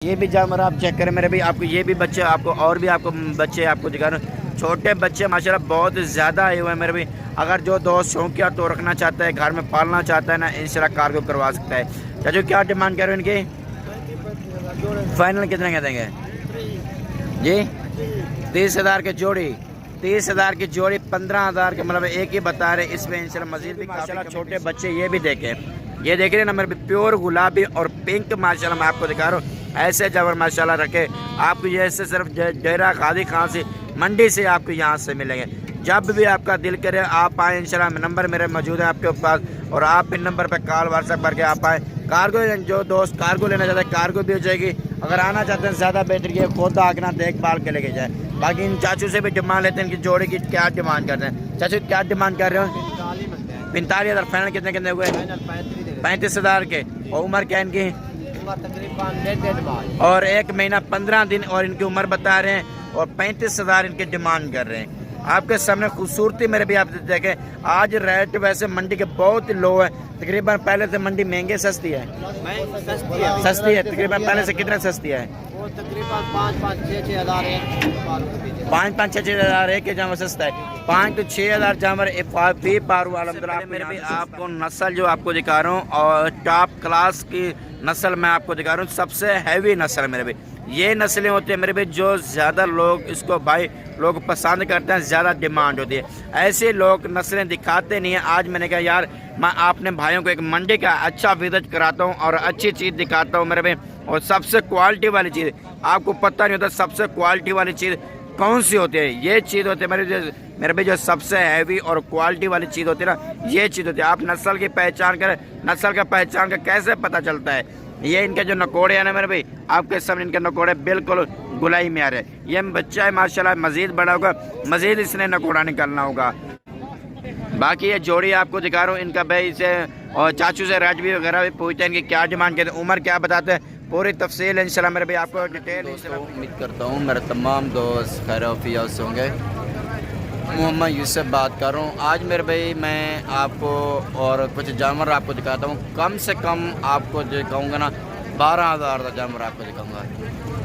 ये भी जानवर आप चेक करें मेरे भाई, आपको ये भी बच्चे, आपको और भी आपको बच्चे आपको दिखा रहे हैं। छोटे बच्चे माशाल्लाह बहुत ज़्यादा आए हुए हैं मेरे भाई। अगर जो दोस्त शौकिया तो रखना चाहता है, घर में पालना चाहता है ना, इंशाल्लाह कार्गो करवा सकता है। चाचू क्या डिमांड कर रहे हैं इनकी? फाइनल कितने के देंगे जी? 30,000 की जोड़ी, 30,000 की जोड़ी, 15,000 के मतलब एक ही बता रहे। इसमें इंशाल्लाह मजीद भी माशाल्लाह छोटे बच्चे ये भी देखें, ये देख रहे हैं ना मेरे प्योर गुलाबी और पिंक माशाल्लाह मैं आपको दिखा रहा हूँ। ऐसे जानवर माशाल्लाह रखे आपको, ये ऐसे सिर्फ डेरा गाजी खान से मंडी से आपको यहाँ से मिलेंगे। जब भी आपका दिल करे आप आए, इंशाल्लाह नंबर मेरे मौजूद है आपके पास, और आप इन नंबर पर कॉल व्हाट्सएप करके आप आए। कार्गो जो दोस्त कार्गो लेना चाहते हैं कार्गो भी हो जाएगी। अगर आना चाहते हैं ज़्यादा बेहतर ये खुद आगना देखभाल के लेके जाए। बाकी इन चाचू से भी डिमांड लेते हैं, इनकी जोड़ी की क्या डिमांड करते हैं। चाचू क्या डिमांड कर रहे हो? 45,000। फाइनल कितने कितने हुए? 35,000 के। और उम्र क्या इनकी? और 1 महीना 15 दिन और इनकी उम्र बता रहे हैं, और 35,000 इनके डिमांड कर रहे हैं। आपके सामने खूबसूरती मेरे भी आप देखें। आज रेट वैसे मंडी के बहुत लो है, तकरीबन पहले से मंडी महंगे सस्ती है, सस्ती है तकरीबन पहले से कितना सस्ती है? तकरीबन 5-6 हज़ार एक जानवर सस्ता है। 5 to 6 हज़ार जानवर फी पारू अलहमदुलिल्लाह। मेरे भी आपको नस्ल जो आपको दिखा रहा हूँ, और टॉप क्लास की नस्ल मैं आपको दिखा रहा हूँ, सबसे हैवी नस्ल मेरे भी। ये नस्लें होती है मेरे भी जो ज़्यादा लोग इसको भाई लोग पसंद करते हैं, ज़्यादा डिमांड होती है। ऐसे लोग नस्लें दिखाते नहीं हैं। आज मैंने कहा यार मैं अपने भाइयों को एक मंडी का अच्छा विजिट कराता हूँ और अच्छी चीज़ दिखाता हूँ मेरे भाई, और सबसे क्वालिटी वाली चीज़। आपको पता नहीं होता सबसे क्वालिटी वाली चीज़ कौन सी होती है। ये चीज़ होती है मेरे भाई जो सबसे हैवी और क्वालिटी वाली चीज़ होती है ना, ये चीज़ होती है। आप नस्ल की पहचान करें, नस्ल का पहचान का कैसे पता चलता है? ये इनके जो नकोड़े हैं ना मेरे भाई, आपके सामने इनके नकोड़े बिल्कुल गुलाई में आ रहे हैं। ये बच्चा है माशाल्लाह, मजीद बड़ा होगा, मजीद इसने नकोड़ा निकालना होगा। बाकी ये जोड़ी आपको दिखा रहा हूँ इनका भाई से, और चाचू से रेट भी वगैरह भी पूछते हैं इनकी क्या डिमांड करते हैं, उम्र क्या बताते हैं, पूरी तफसील इंशाल्लाह मेरे भाई आपको डिटेल। उम्मीद करता हूँ मेरे तमाम दोस्त खैर आफियत होंगे। मोहम्मद यूसुफ बात कर रहा हूँ। आज मेरे भाई मैं आपको और कुछ जानवर आपको दिखाता हूँ। कम से कम आपको जो कहूँगा ना 12,000 का जानवर आपको दिखाऊँगा,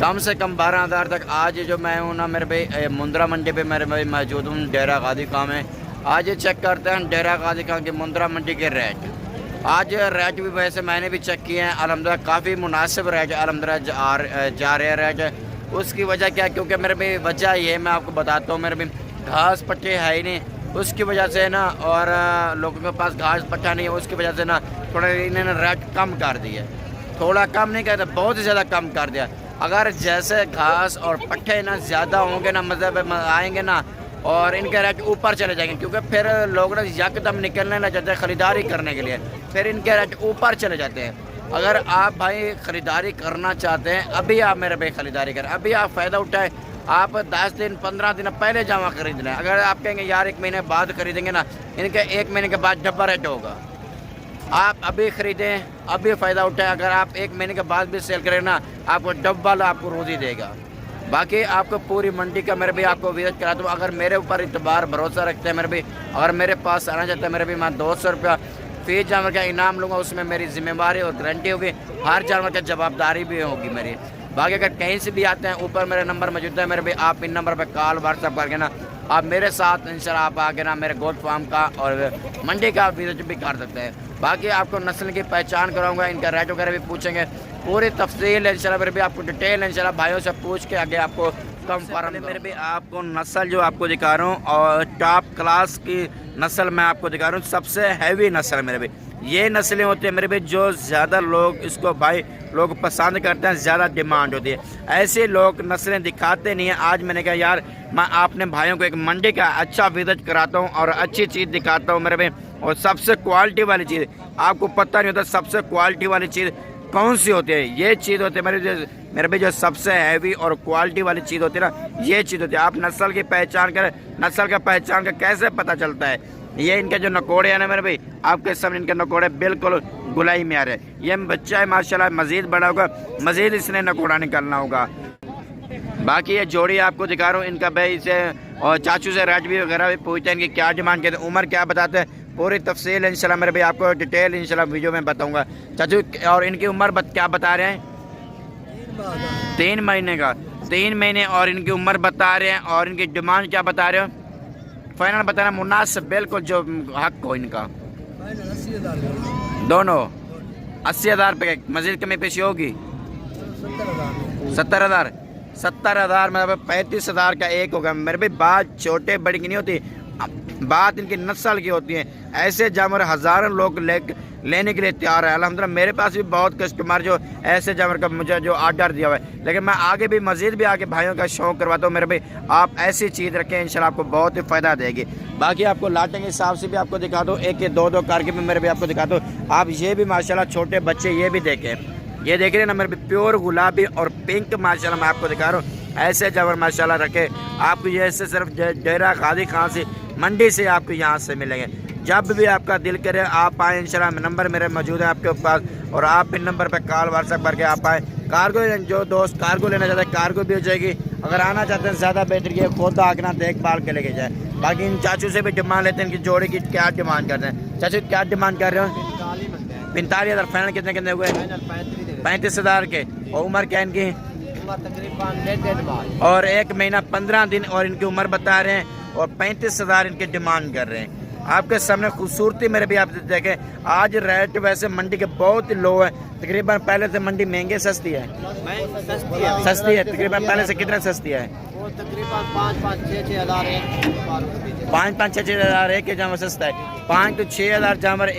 कम से कम 12,000 तक। आज जो मैं हूँ ना मेरे भाई मुंद्रा मंडी पे मेरे भाई मौजूद हूँ, डेरा गाजी खां में। आज ये चेक करते हैं डेरा गाजी खां के मुंद्रा मंडी के रेट। आज रेट भी वैसे मैंने भी चेक किए हैं अल्हम्दुलिल्लाह, काफ़ी मुनासिब रेट अल्हम्दुलिल्लाह जा रहे हैं रेट। उसकी वजह क्या, क्योंकि मेरे भाई वजह ये मैं आपको बताता हूँ मेरे भाई, घास पट्टे है ही नहीं, उसकी वजह से ना, और लोगों के पास घास पट्टा नहीं है, उसकी वजह से ना थोड़ा इन्होंने रेट कम कर दिया। थोड़ा कम नहीं करता, बहुत ही ज़्यादा कम कर दिया। अगर जैसे घास और पट्टे ना ज़्यादा होंगे ना, मतलब आएंगे ना, और इनके रेट ऊपर चले जाएंगे, क्योंकि फिर लोग ना यकदम निकलने लग जाते हैं ख़रीदारी करने के लिए, फिर इनके रेट ऊपर चले जाते हैं। अगर आप भाई ख़रीदारी करना चाहते हैं, अभी आप मेरे भाई ख़रीदारी करें, अभी आप फ़ायदा उठाएं। आप 10 दिन 15 दिन पहले जामा खरीद लें। अगर आप कहेंगे यार 1 महीने बाद खरीदेंगे ना, इनके 1 महीने के बाद डब्बा रेट होगा। आप अभी ख़रीदें, अभी फ़ायदा उठाएं। अगर आप 1 महीने के बाद भी सेल करें ना, आपको डब्बा आपको रोज़ी देगा। बाकी आपको पूरी मंडी का मेरे भी आपको विजिट करा दूँ। अगर मेरे ऊपर इतबार भरोसा रखते हैं मेरे भी, अगर मेरे पास आना चाहते हैं मेरे भी, मैं 200 रुपया फी जानवर का इनाम लूँगा। उसमें मेरी जिम्मेवारी और गारंटी होगी, हर जानवर की जवाबदारी भी होगी मेरी। बाकी अगर कहीं से भी आते हैं, ऊपर मेरा नंबर मौजूद है मेरे भी, आप इन नंबर पर कॉल व्हाट्सएप करके ना आप मेरे साथ इंशाल्लाह आप आके ना मेरे गोट फार्म का और मंडी का विजिट भी कर सकते हैं। बाकी आपको नस्ल की पहचान कराऊंगा, इनका रेट वगैरह भी पूछेंगे, पूरी तफसील इंशाल्लाह मेरे भी आपको डिटेल इंशाल्लाह भाइयों से पूछ के आगे आपको कंफर्म मेरे भी आपको नस्ल जो आपको दिखा रहा हूँ, और टॉप क्लास की नस्ल मैं आपको दिखा रहा हूँ, सबसे हैवी नस्ल मेरे भी। ये नस्लें होती है मेरे भी जो ज़्यादा लोग इसको भाई लोग पसंद करते हैं, ज़्यादा डिमांड होती है। ऐसे लोग नस्लें दिखाते नहीं हैं। आज मैंने कहा यार मैं अपने भाइयों को एक मंडी का अच्छा विजिट कराता हूँ और अच्छी चीज़ दिखाता हूँ मेरे भाई, और सबसे क्वालिटी वाली चीज़। आपको पता नहीं होता सबसे क्वालिटी वाली चीज़ कौन सी होती है। ये चीज़ होती है मेरे भाई जो सबसे हैवी और क्वालिटी वाली चीज़ होती है ना, ये चीज़ होती है। आप नस्ल की पहचान करें, नस्ल का पहचान का कैसे पता चलता है? ये इनके जो नकोड़े हैं ना मेरे भाई, आपके सामने इनके नकोड़े बिल्कुल गुलाई में आ रहे हैं। ये बच्चा है माशाल्लाह, मजीद बड़ा होगा, मजीद इसने नकोड़ा निकालना होगा। बाकी ये जोड़ी आपको दिखा रहा हूँ इनका भाई से, और चाचू से रेट भी वगैरह भी पूछते हैं इनकी क्या डिमांड करते हैं, उम्र क्या बताते हैं, पूरी तफसील इंशाल्लाह मेरे भाई आपको डिटेल इंशाल्लाह वीडियो में बताऊंगा। चाचू और इनकी उम्र क्या बता रहे हैं? 3 महीने का। 3 महीने और इनकी उम्र बता रहे हैं और इनकी डिमांड क्या बता रहे हो? फाइनल बताना मुनासिब बिल्कुल जो हक हो इनका। दोनों 80,000 रुपये। मजीद कमी पेशी होगी? 70,000। 70,000 मतलब 35,000 का एक होगा। मेरे भी बात छोटे बड़ी की नहीं होती, बात इनकी नस्ल की होती है। ऐसे जानवर हज़ारों लोग लेने के लिए तैयार है। अल्हम्दुलिल्लाह मेरे पास भी बहुत कस्टमर जो ऐसे जानवर का मुझे जो ऑर्डर दिया हुआ है, लेकिन मैं आगे भी मज़ीद भी आगे भाइयों का शौक़ करवाता हूँ। मेरे भाई आप ऐसी चीज़ रखें, इंशाल्लाह आपको बहुत ही फ़ायदा देगी। बाकी आपको लाटे के हिसाब से भी आपको दिखा दो, एक दो दो करके भी मेरे भी आपको दिखा दो। आप ये भी माशाल्लाह छोटे बच्चे ये भी देखें, ये देख रहे हैं ना मेरे भी प्योर गुलाबी और पिंक माशाल्लाह मैं आपको दिखा रहा हूँ। ऐसे जानवर माशाल्लाह रखे आपको ये ऐसे सिर्फ डेरा गाजी खां से मंडी से आपको यहाँ से मिलेंगे। जब भी आपका दिल करे आप आए, इंशाल्लाह नंबर मेरे मौजूद है आपके पास और आप इन नंबर पर कॉल व्हाट्सएप करके आप आए। कार्गो जो दोस्त कार्गो लेना चाहते हैं कार्गो भी हो जाएगी। अगर आना चाहते हैं ज़्यादा बेहतर ये खुद आगना देखभाल के लेके जाए। बाकी इन चाचू से भी डिमांड लेते हैं, इनकी जोड़ी की क्या डिमांड करते हैं? चाचू क्या डिमांड कर रहे हो? 45,000। फाइनल कितने कितने हुए? 35,000 के। और उम्र क्या इनकी? तकरीबन और 1 महीना 15 दिन और इनकी उम्र बता रहे हैं और 35,000 इनकी डिमांड कर रहे हैं। आपके सामने खूबसूरती मेरे भी आप देखें। आज रेट वैसे मंडी के बहुत ही लो है, तकरीबन पहले से मंडी महंगी सस्ती है? सस्ती है तकरीबन पहले से। कितना सस्ती है? वो तकरीबन 5-5-6 हज़ार 5-5-6 हज़ार एक के जानवर सस्ता है। 5 तो 6 हज़ार जानवर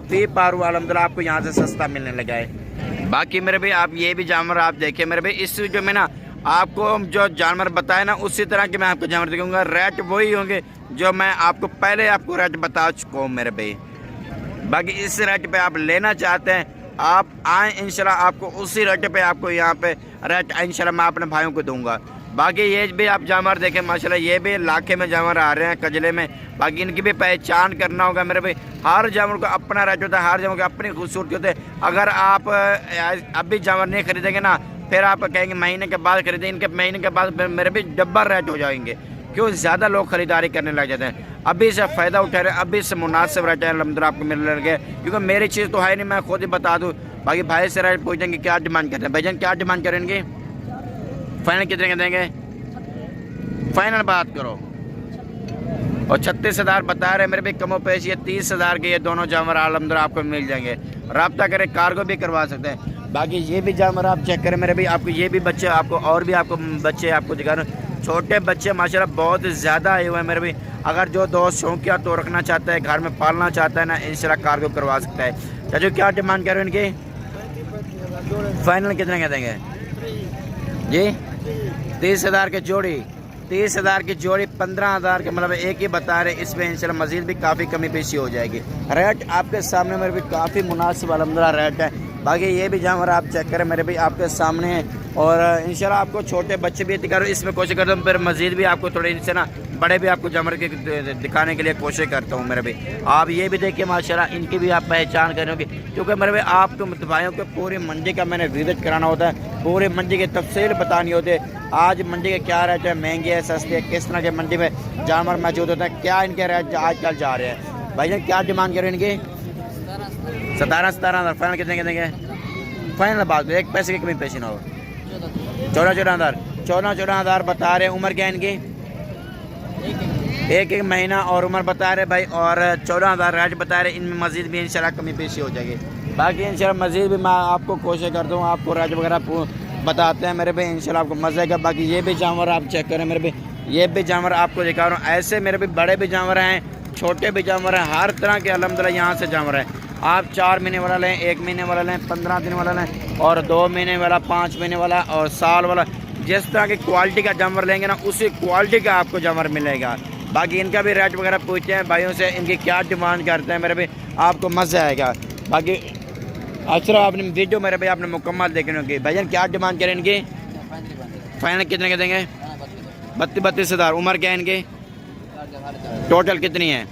फी पारू अल्हम्दुलिल्लाह आपको यहाँ से सस्ता मिलने लगा है। बाकी मेरे भाई आप ये भी जानवर आप देखिए मेरे भाई, इस जो में ना आपको जो जानवर बताए ना उसी तरह के मैं आपको जानवर दिखाऊंगा। रेट वही होंगे जो मैं आपको पहले आपको रेट बता चुका हूँ मेरे भाई। बाकी इस रेट पे आप लेना चाहते हैं आप आएँ, इंशाल्लाह आपको उसी रेट पे आपको यहाँ पे रेट इंशाल्लाह मैं अपने भाइयों को दूंगा। बाकी ये भी आप जानवर देखें माशाल्लाह, ये भी इलाके में जानवर आ रहे हैं कजले में। बाकी इनकी भी पहचान करना होगा मेरे भाई। हर जानवर का अपना रेट होता है, हर जानवर की अपनी खूबसूरती होती है। अगर आप अभी जानवर नहीं खरीदेंगे ना फिर आप कहेंगे महीने के बाद खरीदें, इनके महीने के बाद मेरे भी डब्बल रेट हो जाएंगे। क्यों? ज़्यादा लोग खरीदारी करने लग जाते हैं। अभी से फ़ायदा उठा रहे हैं, अभी से मुनासिब रेट है अल्हम्दुलिल्लाह आपको मिलने लगे। क्योंकि मेरी चीज़ तो है नहीं, मैं खुद ही बता दूँ। बाकी भाई से रेट पूछेंगे क्या डिमांड करते हैं। भाईजान क्या डिमांड करेंगे? फाइनल कितने के देंगे? फाइनल बात करो। और 36,000 बता रहे मेरे भी कमो पेश। ये 30,000 के ये दोनों जानवर अल्हम्दुलिल्लाह आपको मिल जाएंगे। रब्ता करें कार्गो भी करवा सकते हैं। बाकी ये भी जानवर आप चेक करें मेरे भी, आपको ये भी बच्चे आपको और भी आपको बच्चे आपको दिखा रहे हैं। छोटे बच्चे माशाल्लाह बहुत ज़्यादा आए हुए हैं मेरे भी। अगर जो दोस्त शौकिया तो रखना चाहता है, घर में पालना चाहता है ना, इंशाल्लाह कार्गो करवा सकता है। चाचू क्या डिमांड कर रहे हैं इनकी? फाइनल कितने का देंगे जी? 30,000 की जोड़ी। 30,000 की जोड़ी 15,000 के मतलब एक ही बता रहे। इसमें इंशाल्लाह मज़ीद भी काफ़ी कमी पेशी हो जाएगी। रेट आपके सामने मेरे भी काफ़ी मुनासिब अल्हम्दुलिल्लाह रेट है। बाकी ये भी जानवर आप चेक करें मेरे भी आपके सामने है। और इंशाल्लाह आपको छोटे बच्चे भी दिखा रहे हो, इसमें कोशिश करता हूँ फिर मज़ीद भी आपको थोड़े इनसे ना बड़े भी आपको जानवर के दिखाने के लिए कोशिश करता हूँ मेरे भी। आप ये भी देखिए माशाल्लाह इनकी भी आप पहचान करोगे। क्योंकि मेरे भी आपको भाइयों को पूरी मंडी का मैंने विजिट कराना होता है, पूरी मंडी की तफसील बतानी होती है। आज मंडी के क्या रेट है, महंगे है सस्ते है, किस तरह के मंडी में जानवर मौजूद होते हैं, क्या इनके रेट आजकल जा रहे हैं। भाईजान क्या डिमांड करें इनकी? 17,000। फाइनल कितने के देंगे? फाइनल बात एक पैसे की कमी पेशी ना हो। 14,000 14,000 बता रहे। उम्र क्या है इनकी? 1 महीना और उम्र बता रहे भाई। और 14,000 रेट बता रहे। इनमें मज़ीद भी इंशाल्लाह कमी पेशी हो जाएगी। बाकी इंशाल्लाह मज़ीद भी मैं आपको कोशिश करता हूँ, आपको रेट वगैरह बताते हैं मेरे भाई, इंशाल्लाह आपको मज़ा आएगा। बाकी ये भी जानवर आप चेक करें मेरे भाई, ये भी जानवर आपको दिखा रहा हूँ। ऐसे मेरे भी बड़े भी जानवर हैं, छोटे भी जानवर हैं, हर तरह के अल्हम्दुलिल्लाह यहाँ से जानवर हैं। आप 4 महीने वाला लें, 1 महीने वाला लें, 15 दिन वाला लें, और 2 महीने वाला, 5 महीने वाला और साल वाला। जिस तरह की क्वालिटी का जानवर लेंगे ना उसी क्वालिटी का आपको जानवर मिलेगा। बाकी इनका भी रेट वगैरह पूछते हैं भाइयों से, इनकी क्या डिमांड करते हैं मेरे भाई, आपको मज़ा आएगा। बाकी अच्छा आपने वीडियो मेरे भाई आपने मुकम्मल देखने होगी। भाईजान क्या डिमांड करें इनकी? फाइनल कितने के देंगे? 32,000। उम्र क्या है इनकी? टोटल कितनी है?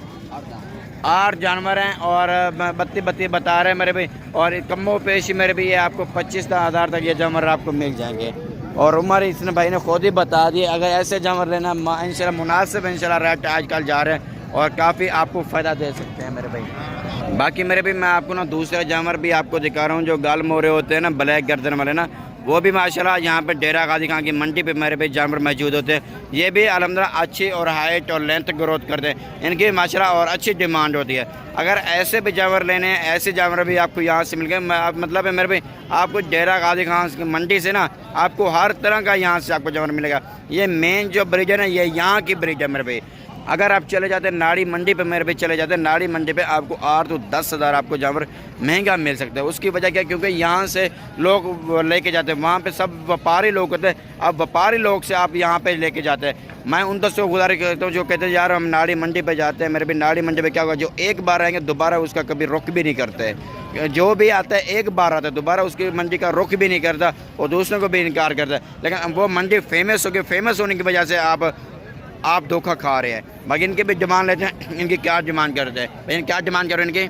8 जानवर हैं और 32 बता रहे हैं मेरे भाई। और कमो पेशी मेरे भी ये आपको 25,000 तक ये जानवर आपको मिल जाएंगे। और उम्र इसने भाई ने खुद ही बता दी। अगर ऐसे जानवर लेना इंशाल्लाह मुनासिब इंशाल्लाह रेट आजकल जा रहे हैं और काफ़ी आपको फ़ायदा दे सकते हैं मेरे भाई। बाकी मेरे भी मैं आपको ना दूसरे जानवर भी आपको दिखा रहा हूँ जो गाल मोरे होते हैं ना, ब्लैक गर्दन वाले ना, वो भी माशाल्लाह यहाँ पे डेरा गाजी खान की मंडी पे मेरे भाई जानवर मौजूद होते हैं। ये भी अल्हम्दुलिल्लाह अच्छी और हाइट और लेंथ ग्रोथ करते हैं, इनकी माशाल्लाह और अच्छी डिमांड होती है। अगर ऐसे भी जानवर लेने हैं, ऐसे जानवर भी आपको यहाँ से मिल गए, मतलब है मेरे भाई आपको डेरा गाजी खान की मंडी से ना आपको हर तरह का यहाँ से आपको जानवर मिलेगा। ये मेन जो ब्रिज है ना, ये यहाँ की ब्रिज है मेरे भाई। अगर आप चले जाते हैं नाड़ी मंडी पे मेरे भाई, चले जाते हैं नाड़ी मंडी पे, आपको 8 तो 10 हज़ार आपको जानवर महंगा मिल सकता है। उसकी वजह क्या, क्योंकि यहाँ से लोग लेके जाते हैं, वहाँ पे सब व्यापारी लोग होते हैं। अब व्यापारी लोग से आप यहाँ पे लेके जाते हैं। मैं उन दोस्तों को गुजारिश करता हूँ जो कहते हैं यार हम नाड़ी मंडी पे जाते हैं, मेरे भी नाड़ी मंडी पे क्या होगा, जो एक बार आएंगे दोबारा उसका कभी रुख भी नहीं करते। जो भी आता है एक बार आता है, दोबारा उसकी मंडी का रुख भी नहीं करता और दूसरों को भी इनकार करता है। लेकिन वो मंडी फेमस हो गई, फेमस होने की वजह से आप धोखा खा रहे हैं। बाकी इनके भी डिमांड लेते हैं, इनकी क्या डिमांड करते हैं भाई, क्या डिमांड कर रहे हैं इनकी?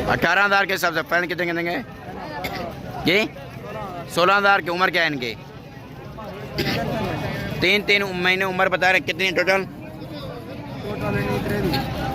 18,000 के हिसाब से फाइनल कितने देंगे जी? 16,000 की उम्र क्या है इनकी? 3 महीने उम्र बता रहे हैं। कितनी टोटल?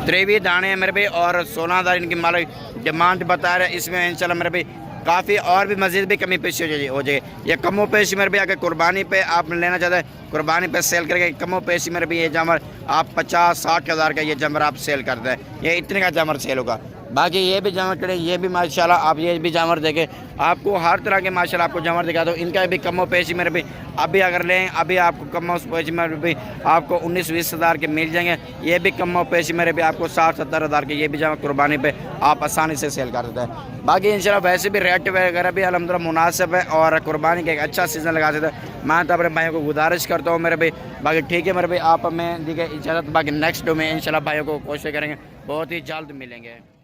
23 दाने हैं मेरे भाई और 16,000 इनकी मालिक डिमांड बता रहे हैं। इसमें इंशाल्लाह मेरे भाई काफ़ी और भी मज़ीद भी कमी पेशी हो जाए। ये कमो पेशी मेरे भी अगर कुर्बानी पे आप लेना चाहते हैं, कुर्बानी पे सेल करके कमो पेशी मेरे भी ये जानवर आप 50-60 हज़ार का ये जानवर आप सेल करते हैं, ये इतने का जानवर सेल होगा। बाकी ये भी जानवर करें, ये भी माशाल्लाह आप ये भी जानवर देखें, आपको हर तरह के माशाल्लाह आपको जानवर दिखा दो। इनका भी कमो पेशी मेरे भी अभी अगर लें, अभी आपको कमो पेशी मेरे भी आपको 19-20 हज़ार के मिल जाएंगे। ये भी कमो पेशी मेरे भी आपको 60-70 हज़ार के ये भी जानवर कुर्बानी पे आप आसानी से सेल कर देते हैं। बाकी इंशाल्लाह वैसे भी रेट वगैरह भी अल्हम्दुलिल्लाह मुनासिब है और कुर्बानी का एक अच्छा सीज़न लगा देता है। मैं तो अपने भाइयों को गुजारिश करता हूँ मेरे भाई। बाकी ठीक है मेरे भाई, आप हमें दी गई इजाज़त, बाकी नेक्स्ट डे में इंशाल्लाह भाइयों को कोशिश करेंगे, बहुत ही जल्द मिलेंगे।